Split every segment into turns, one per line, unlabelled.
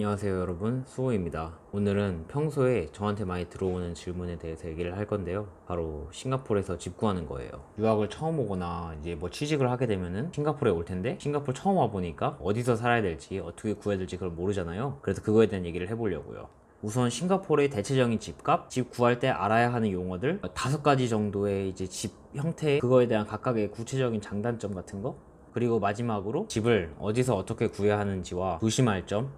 안녕하세요 여러분, 수호입니다. 오늘은 평소에 저한테 많이 들어오는 질문에 대해서 얘기를 할 건데요, 바로 싱가포르에서 집 구하는 거예요. 유학을 처음 오거나 이제 뭐 취직을 하게 되면은 싱가포르에 올 텐데, 싱가포르 처음 와보니까 어디서 살아야 될지 어떻게 구해야 될지 그걸 모르잖아요. 그래서 그거에 대한 얘기를 해보려고요. 우선 싱가포르의 대체적인 집값, 집 구할 때 알아야 하는 용어들 5가지 정도의 이제 집 형태, 그거에 대한 각각의 구체적인 장단점 같은 거, 그리고 마지막으로 집을 어디서 어떻게 구해야 하는지와 조심할 점.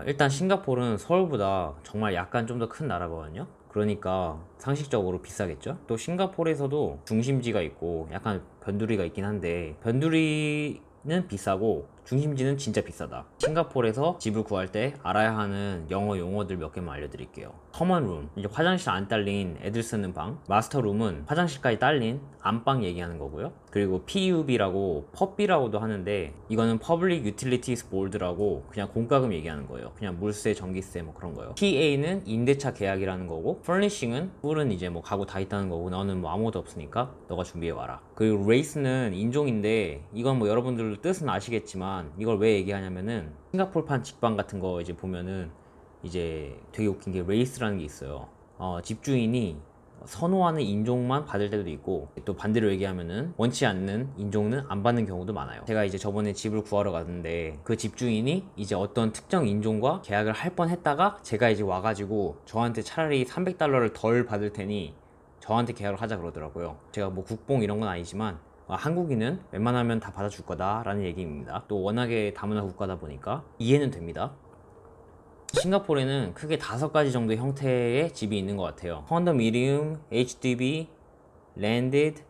일단 싱가포르는 서울보다 정말 약간 좀 더 큰 나라거든요. 그러니까 상식적으로 비싸겠죠. 또 싱가포르에서도 중심지가 있고 약간 변두리가 있긴 한데, 변두리는 비싸고 중심지는 진짜 비싸다. 싱가포르에서 집을 구할 때 알아야 하는 영어 용어들 몇 개만 알려드릴게요. 커먼룸, 이제 화장실 안 딸린 애들 쓰는 방. 마스터룸은 화장실까지 딸린 안방 얘기하는 거고요. 그리고 PUB라고, 펍비라고도 하는데, 이거는 Public Utilities Board라고 그냥 공과금 얘기하는 거예요. 그냥 물세, 전기세 뭐 그런 거요. TA는 임대차 계약이라는 거고, Furnishing은 뿔은 이제 뭐 가구 다 있다는 거고, 너는 뭐 아무것도 없으니까 너가 준비해 와라. 그리고 Race는 인종인데, 이건 뭐 여러분들도 뜻은 아시겠지만 이걸 왜 얘기하냐면은, 싱가포르판 직방 같은 거 이제 보면은 이제 되게 웃긴 게 레이스라는 게 있어요. 집주인이 선호하는 인종만 받을 때도 있고, 또 반대로 얘기하면은 원치 않는 인종은 안 받는 경우도 많아요. 제가 이제 저번에 집을 구하러 갔는데, 그 집주인이 이제 어떤 특정 인종과 계약을 할 뻔 했다가 제가 이제 와가지고 저한테 차라리 $300를 덜 받을 테니 저한테 계약을 하자 그러더라고요. 제가 뭐 국뽕 이런 건 아니지만, 한국인은 웬만하면 다 받아줄 거다 라는 얘기입니다. 또 워낙에 다문화 국가다 보니까 이해는 됩니다. 싱가포르에는 크게 5가지 정도의 형태의 집이 있는 것 같아요. 컨도미니엄, HDB, 랜디드,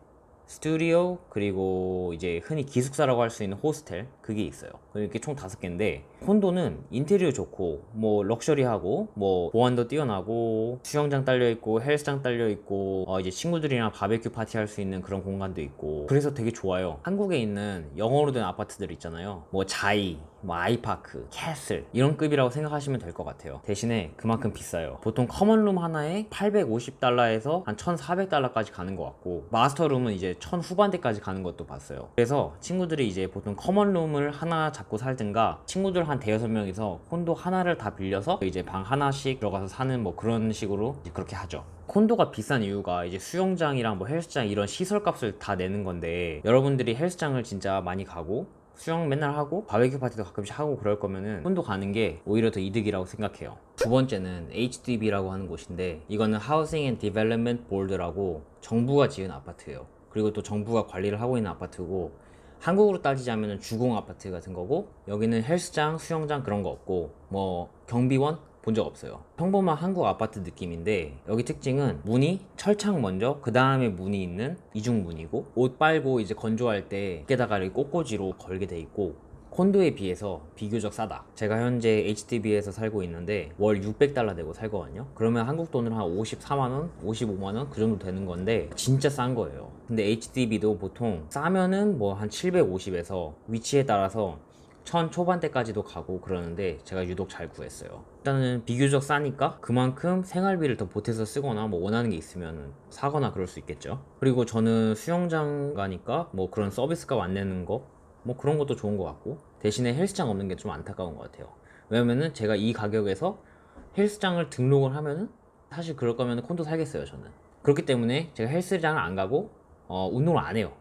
스튜디오, 그리고 이제 흔히 기숙사라고 할 수 있는 호스텔, 그게 있어요. 이렇게 총 5개인데, 콘도는 인테리어 좋고 뭐 럭셔리하고 뭐 보안도 뛰어나고 수영장 딸려있고 헬스장 딸려있고, 이제 친구들이랑 바베큐 파티 할 수 있는 그런 공간도 있고, 그래서 되게 좋아요. 한국에 있는 영어로 된 아파트들 있잖아요. 뭐 자이, 뭐 아이파크, 캐슬 이런 급이라고 생각하시면 될 것 같아요. 대신에 그만큼 비싸요. 보통 커먼룸 하나에 $850에서 한 $1,400까지 가는 것 같고, 마스터룸은 이제 1000 후반대까지 가는 것도 봤어요. 그래서 친구들이 이제 보통 커먼룸을 하나 잡고 살든가, 친구들 한 대여섯 명이서 콘도 하나를 다 빌려서 이제 방 하나씩 들어가서 사는 뭐 그런 식으로 그렇게 하죠. 콘도가 비싼 이유가 이제 수영장이랑 뭐 헬스장 이런 시설값을 다 내는 건데, 여러분들이 헬스장을 진짜 많이 가고 수영 맨날 하고 바베큐 파티도 가끔씩 하고 그럴 거면은 콘도 가는 게 오히려 더 이득이라고 생각해요. 두 번째는 HDB라고 하는 곳인데, 이거는 Housing and Development Board라고 정부가 지은 아파트예요. 그리고 또 정부가 관리를 하고 있는 아파트고, 한국으로 따지자면 주공 아파트 같은 거고, 여기는 헬스장, 수영장 그런 거 없고, 뭐 경비원 본 적 없어요. 평범한 한국 아파트 느낌인데, 여기 특징은 문이 철창 먼저 그 다음에 문이 있는 이중문이고, 옷 빨고 이제 건조할 때 밖에다가 이렇게 꽃꽂이로 걸게 돼 있고, 콘도에 비해서 비교적 싸다. 제가 현재 HDB에서 살고 있는데 월 $600 내고 살거든요. 그러면 한국 돈으로 한 54만원, 55만원 그 정도 되는 건데 진짜 싼 거예요. 근데 HDB도 보통 싸면은 뭐 한 750에서 위치에 따라서 1000 초반대까지도 가고 그러는데, 제가 유독 잘 구했어요. 일단은 비교적 싸니까 그만큼 생활비를 더 보태서 쓰거나 뭐 원하는 게 있으면 사거나 그럴 수 있겠죠. 그리고 저는 수영장 가니까 뭐 그런 서비스값 안 내는 거 뭐 그런 것도 좋은 것 같고, 대신에 헬스장 없는 게 좀 안타까운 것 같아요. 왜냐면은 제가 이 가격에서 헬스장을 등록을 하면은, 사실 그럴 거면 콘도 살겠어요 저는. 그렇기 때문에 제가 헬스장을 안 가고 운동을 안 해요.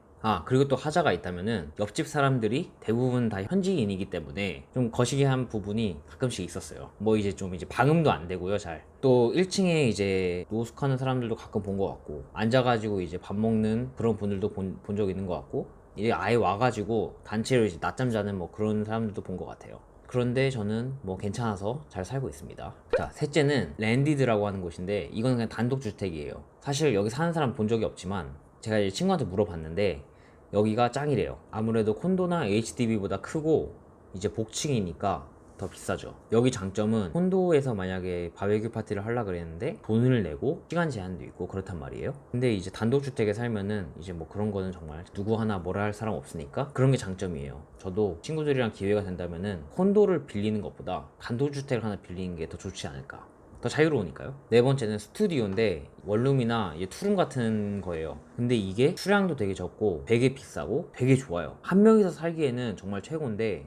그리고 또 하자가 있다면은, 옆집 사람들이 대부분 다 현지인이기 때문에 좀 거시기한 부분이 가끔씩 있었어요. 뭐 이제 좀 이제 방음도 안 되고요 잘. 또 1층에 이제 노숙하는 사람들도 가끔 본 것 같고, 앉아가지고 이제 밥 먹는 그런 분들도 본 적 있는 것 같고, 이제 아예 와가지고 단체로 이제 낮잠 자는 뭐 그런 사람들도 본 것 같아요. 그런데 저는 뭐 괜찮아서 잘 살고 있습니다. 자, 셋째는 랜디드라고 하는 곳인데, 이건 그냥 단독주택이에요. 사실 여기 사는 사람 본 적이 없지만 제가 이제 친구한테 물어봤는데 여기가 짱이래요. 아무래도 콘도나 HDB보다 크고 이제 복층이니까 더 비싸죠. 여기 장점은, 콘도에서 만약에 바베큐 파티를 하려 그랬는데 돈을 내고 시간 제한도 있고 그렇단 말이에요. 근데 이제 단독주택에 살면은 이제 뭐 그런 거는 정말 누구 하나 뭐라 할 사람 없으니까 그런 게 장점이에요. 저도 친구들이랑 기회가 된다면은 콘도를 빌리는 것보다 단독주택을 하나 빌리는 게 더 좋지 않을까. 더 자유로우니까요. 네 번째는 스튜디오인데 원룸이나 투룸 같은 거예요. 근데 이게 수량도 되게 적고 되게 비싸고 되게 좋아요. 한 명이서 살기에는 정말 최고인데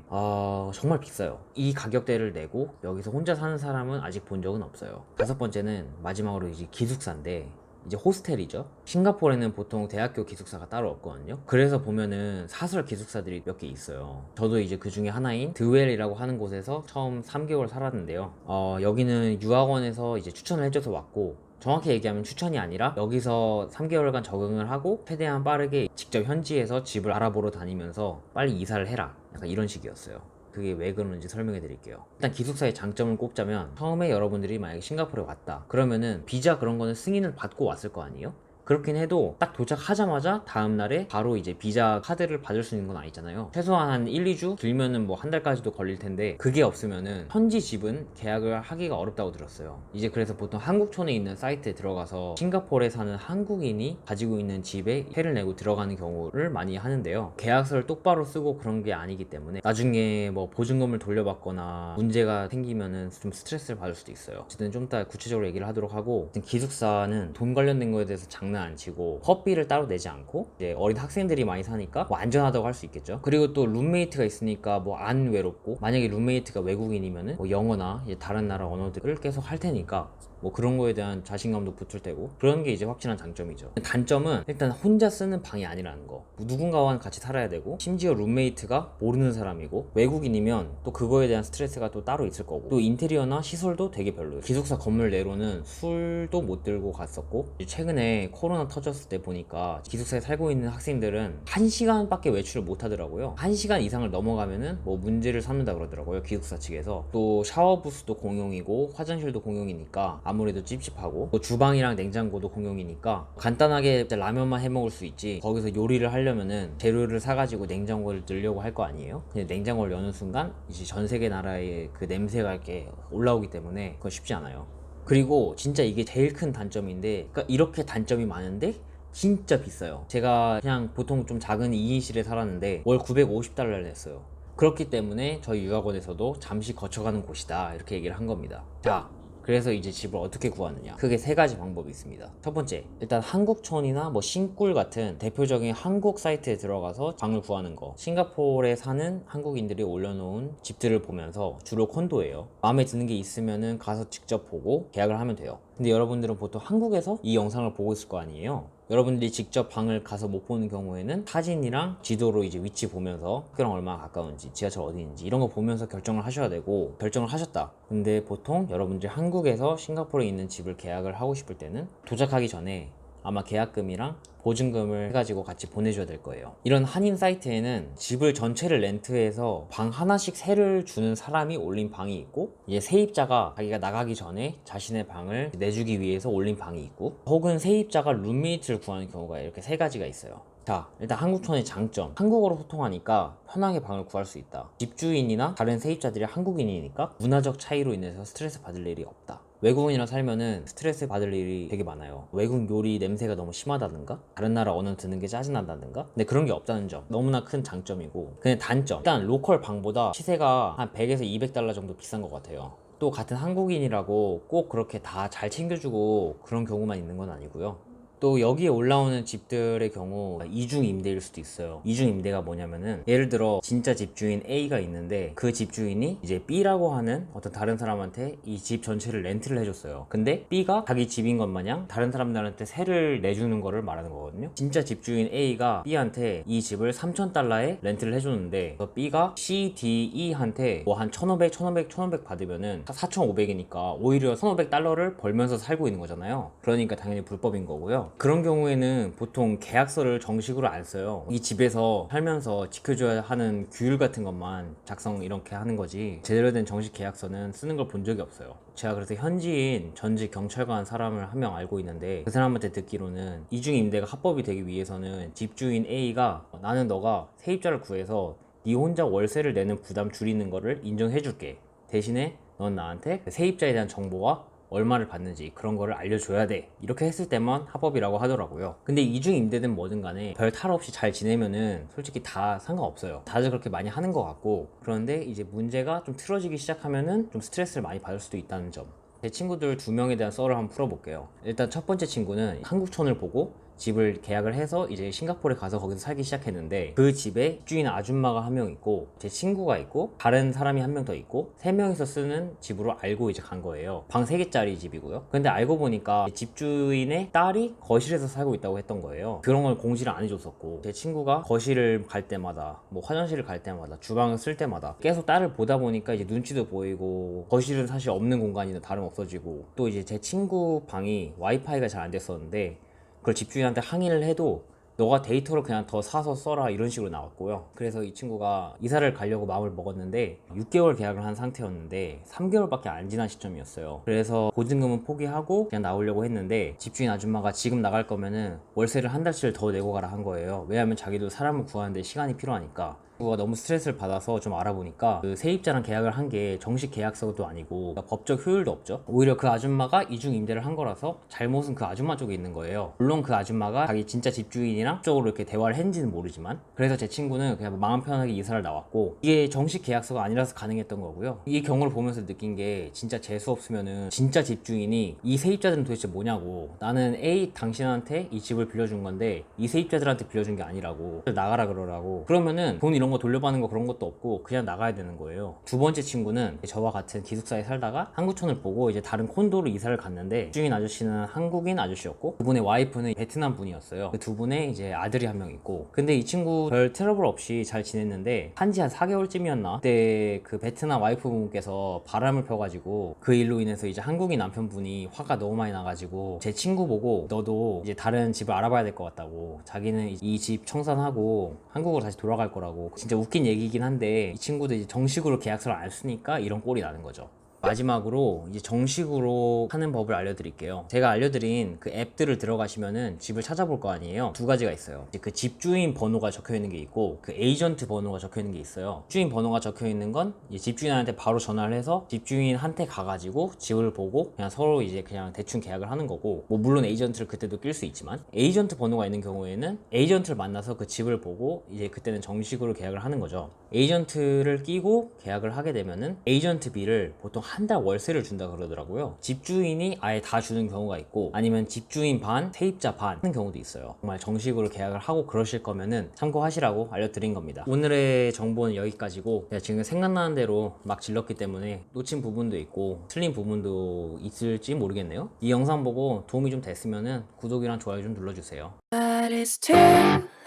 정말 비싸요. 이 가격대를 내고 여기서 혼자 사는 사람은 아직 본 적은 없어요. 다섯 번째는 마지막으로 이제 기숙사인데 이제 호스텔이죠. 싱가포르에는 보통 대학교 기숙사가 따로 없거든요. 그래서 보면은 사설 기숙사들이 몇 개 있어요. 저도 이제 그 중에 하나인 드웰이라고 하는 곳에서 처음 3개월 살았는데요. 여기는 유학원에서 이제 추천을 해줘서 왔고, 정확히 얘기하면 추천이 아니라 여기서 3개월간 적응을 하고 최대한 빠르게 직접 현지에서 집을 알아보러 다니면서 빨리 이사를 해라, 약간 이런 식이었어요. 그게 왜 그러는지 설명해 드릴게요. 일단 기숙사의 장점을 꼽자면, 처음에 여러분들이 만약에 싱가포르에 왔다 그러면은 비자 그런 거는 승인을 받고 왔을 거 아니에요? 그렇긴 해도 딱 도착하자마자 다음날에 바로 이제 비자 카드를 받을 수 있는 건 아니잖아요. 최소한 한 1, 2주 길면은 뭐 한 달까지도 걸릴 텐데, 그게 없으면은 현지 집은 계약을 하기가 어렵다고 들었어요. 이제 그래서 보통 한국촌에 있는 사이트에 들어가서 싱가포르에 사는 한국인이 가지고 있는 집에 세를 내고 들어가는 경우를 많이 하는데요. 계약서를 똑바로 쓰고 그런 게 아니기 때문에 나중에 뭐 보증금을 돌려받거나 문제가 생기면은 좀 스트레스를 받을 수도 있어요. 어쨌든 좀 이따 구체적으로 얘기를 하도록 하고, 기숙사는 돈 관련된 거에 대해서 장난 안 치고 학비를 따로 내지 않고 이제 어린 학생들이 많이 사니까 뭐 안전하다고 할 수 있겠죠. 그리고 또 룸메이트가 있으니까 뭐 안 외롭고, 만약에 룸메이트가 외국인이면은 뭐 영어나 이제 다른 나라 언어들을 계속 할 테니까 뭐 그런 거에 대한 자신감도 붙을 테고, 그런 게 이제 확실한 장점이죠. 단점은 일단 혼자 쓰는 방이 아니라는 거. 뭐 누군가와 같이 살아야 되고, 심지어 룸메이트가 모르는 사람이고, 외국인이면 또 그거에 대한 스트레스가 또 따로 있을 거고, 또 인테리어나 시설도 되게 별로예요. 기숙사 건물 내로는 술도 못 들고 갔었고, 최근에 코로나 터졌을 때 보니까 기숙사에 살고 있는 학생들은 1시간밖에 외출을 못 하더라고요. 1시간 이상을 넘어가면은 뭐 문제를 삼는다 그러더라고요, 기숙사 측에서. 또 샤워 부스도 공용이고 화장실도 공용이니까 아무래도 찝찝하고, 또 주방이랑 냉장고도 공용이니까 간단하게 라면만 해 먹을 수 있지, 거기서 요리를 하려면은 재료를 사가지고 냉장고를 넣으려고 할 거 아니에요. 근데 냉장고를 여는 순간 이제 전 세계 나라의 그 냄새가 이렇게 올라오기 때문에 그건 쉽지 않아요. 그리고 진짜 이게 제일 큰 단점인데, 그러니까 이렇게 단점이 많은데 진짜 비싸요. 제가 그냥 보통 좀 작은 2인실에 살았는데 월 950달러를 냈어요. 그렇기 때문에 저희 유학원에서도 잠시 거쳐가는 곳이다, 이렇게 얘기를 한 겁니다. 자, 그래서 이제 집을 어떻게 구하느냐, 크게 세 가지 방법이 있습니다. 첫 번째, 일단 한국촌이나 뭐 신꿀 같은 대표적인 한국 사이트에 들어가서 방을 구하는 거. 싱가포르에 사는 한국인들이 올려놓은 집들을 보면서, 주로 콘도예요. 마음에 드는 게 있으면은 가서 직접 보고 계약을 하면 돼요. 근데 여러분들은 보통 한국에서 이 영상을 보고 있을 거 아니에요. 여러분들이 직접 방을 가서 못 보는 경우에는 사진이랑 지도로 이제 위치 보면서 학교랑 얼마나 가까운지, 지하철 어디 있는지 이런 거 보면서 결정을 하셔야 되고, 결정을 하셨다. 근데 보통 여러분들이 한국에서 싱가포르에 있는 집을 계약을 하고 싶을 때는 도착하기 전에 아마 계약금이랑 보증금을 해가지고 같이 보내줘야 될 거예요. 이런 한인 사이트에는 집을 전체를 렌트해서 방 하나씩 세를 주는 사람이 올린 방이 있고, 이제 세입자가 자기가 나가기 전에 자신의 방을 내주기 위해서 올린 방이 있고, 혹은 세입자가 룸메이트를 구하는 경우가 이렇게 세 가지가 있어요. 자, 일단 한국촌의 장점, 한국어로 소통하니까 편하게 방을 구할 수 있다. 집주인이나 다른 세입자들이 한국인이니까 문화적 차이로 인해서 스트레스 받을 일이 없다. 외국인이랑 살면은 스트레스 받을 일이 되게 많아요. 외국 요리 냄새가 너무 심하다든가, 다른 나라 언어 듣는 게 짜증난다든가. 근데 그런 게 없다는 점, 너무나 큰 장점이고. 근데 단점, 일단 로컬 방보다 시세가 한 100에서 200달러 정도 비싼 것 같아요. 또 같은 한국인이라고 꼭 그렇게 다 잘 챙겨주고 그런 경우만 있는 건 아니고요. 또 여기에 올라오는 집들의 경우 이중 임대일 수도 있어요. 이중 임대가 뭐냐면은, 예를 들어 진짜 집주인 A가 있는데 그 집주인이 이제 B라고 하는 어떤 다른 사람한테 이 집 전체를 렌트를 해줬어요. 근데 B가 자기 집인 것 마냥 다른 사람들한테 세를 내주는 거를 말하는 거거든요. 진짜 집주인 A가 B한테 이 집을 3,000달러에 렌트를 해줬는데, B가 C, D, E한테 뭐 한 1,500, 1,500, 1,500 받으면은 4,500이니까 오히려 1,500달러를 벌면서 살고 있는 거잖아요. 그러니까 당연히 불법인 거고요. 그런 경우에는 보통 계약서를 정식으로 안 써요. 이 집에서 살면서 지켜줘야 하는 규율 같은 것만 작성 이렇게 하는 거지, 제대로 된 정식 계약서는 쓰는 걸 본 적이 없어요. 제가 그래서 현지인 전직 경찰관 사람을 한 명 알고 있는데, 그 사람한테 듣기로는 이중 임대가 합법이 되기 위해서는 집주인 A가 나는 너가 세입자를 구해서 네 혼자 월세를 내는 부담 줄이는 거를 인정해 줄게, 대신에 넌 나한테 세입자에 대한 정보와 얼마를 받는지 그런 거를 알려줘야 돼, 이렇게 했을 때만 합법이라고 하더라고요. 근데 이중 임대든 뭐든 간에 별 탈 없이 잘 지내면은 솔직히 다 상관없어요. 다들 그렇게 많이 하는 것 같고. 그런데 이제 문제가 좀 틀어지기 시작하면은 좀 스트레스를 많이 받을 수도 있다는 점. 제 친구들 2명에 대한 썰을 한번 풀어볼게요. 일단 첫 번째 친구는 한국촌을 보고 집을 계약을 해서 이제 싱가포르에 가서 거기서 살기 시작했는데, 그 집에 집주인 아줌마가 한 명 있고 제 친구가 있고 다른 사람이 한 명 더 있고 3명이서 쓰는 집으로 알고 이제 간 거예요. 방 3개짜리 집이고요. 근데 알고 보니까 집주인의 딸이 거실에서 살고 있다고 했던 거예요. 그런 걸 공지를 안 해줬었고, 제 친구가 거실을 갈 때마다 뭐 화장실을 갈 때마다 주방을 쓸 때마다 계속 딸을 보다 보니까 이제 눈치도 보이고, 거실은 사실 없는 공간이나 다름없어지고, 또 이제 제 친구 방이 와이파이가 잘 안 됐었는데 그걸 집주인한테 항의를 해도 너가 데이터를 그냥 더 사서 써라 이런 식으로 나왔고요. 그래서 이 친구가 이사를 가려고 마음을 먹었는데 6개월 계약을 한 상태였는데 3개월밖에 안 지난 시점이었어요. 그래서 보증금은 포기하고 그냥 나오려고 했는데, 집주인 아줌마가 지금 나갈 거면은 월세를 한 달치를 더 내고 가라 한 거예요. 왜냐면 자기도 사람을 구하는데 시간이 필요하니까. 친구가 너무 스트레스를 받아서 좀 알아보니까 그 세입자랑 계약을 한 게 정식 계약서도 아니고 그러니까 법적 효율도 없죠. 오히려 그 아줌마가 이중 임대를 한 거라서 잘못은 그 아줌마 쪽에 있는 거예요. 물론 그 아줌마가 자기 진짜 집주인이랑 쪽으로 이렇게 대화를 했는지는 모르지만, 그래서 제 친구는 그냥 마음 편하게 이사를 나왔고, 이게 정식 계약서가 아니라서 가능했던 거고요. 이 경우를 보면서 느낀 게, 진짜 재수 없으면은 진짜 집주인이 이 세입자들은 도대체 뭐냐고, 나는 A 당신한테 이 집을 빌려준 건데 이 세입자들한테 빌려준 게 아니라고, 나가라 그러라고. 그러면은 돈 이런 거 돌려받는 거 그런 것도 없고 그냥 나가야 되는 거예요. 두 번째 친구는 저와 같은 기숙사에 살다가 한국촌을 보고 이제 다른 콘도로 이사를 갔는데, 주인 아저씨는 한국인 아저씨였고 그분의 와이프는 베트남 분이었어요. 그 두 분의 이제 아들이 한 명 있고, 근데 이 친구 별 트러블 없이 잘 지냈는데 한지 한 4개월쯤이었나 그때 그 베트남 와이프 분께서 바람을 펴가지고, 그 일로 인해서 이제 한국인 남편분이 화가 너무 많이 나가지고 제 친구 보고 너도 이제 다른 집을 알아봐야 될 것 같다고, 자기는 이 집 청산하고 한국으로 다시 돌아갈 거라고. 진짜 웃긴 얘기긴 한데 이 친구도 이제 정식으로 계약서를 안 쓰니까 이런 꼴이 나는 거죠. 마지막으로 이제 정식으로 하는 법을 알려드릴게요. 제가 알려드린 그 앱들을 들어가시면은 집을 찾아볼 거 아니에요. 2가지가 있어요. 이제 그 집주인 번호가 적혀 있는 게 있고 그 에이전트 번호가 적혀 있는 게 있어요. 집주인 번호가 적혀 있는 건 이제 집주인한테 바로 전화를 해서 집주인한테 가가지고 집을 보고 그냥 서로 이제 그냥 대충 계약을 하는 거고, 뭐 물론 에이전트를 그때도 낄 수 있지만, 에이전트 번호가 있는 경우에는 에이전트를 만나서 그 집을 보고 이제 그때는 정식으로 계약을 하는 거죠. 에이전트를 끼고 계약을 하게 되면은 에이전트비를 보통 한 달 월세를 준다 그러더라고요. 집주인이 아예 다 주는 경우가 있고, 아니면 집주인 반, 세입자 반 하는 경우도 있어요. 정말 정식으로 계약을 하고 그러실 거면은 참고하시라고 알려드린 겁니다. 오늘의 정보는 여기까지고, 제가 지금 생각나는 대로 막 질렀기 때문에 놓친 부분도 있고 틀린 부분도 있을지 모르겠네요. 이 영상 보고 도움이 좀 됐으면은 구독이랑 좋아요 좀 눌러주세요.
But it's too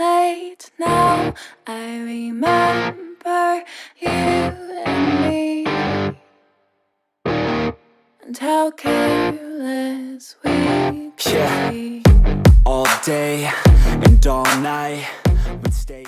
late now. I remember you and me, and how careless we could
Yeah.
be.
All day and all night we'd stay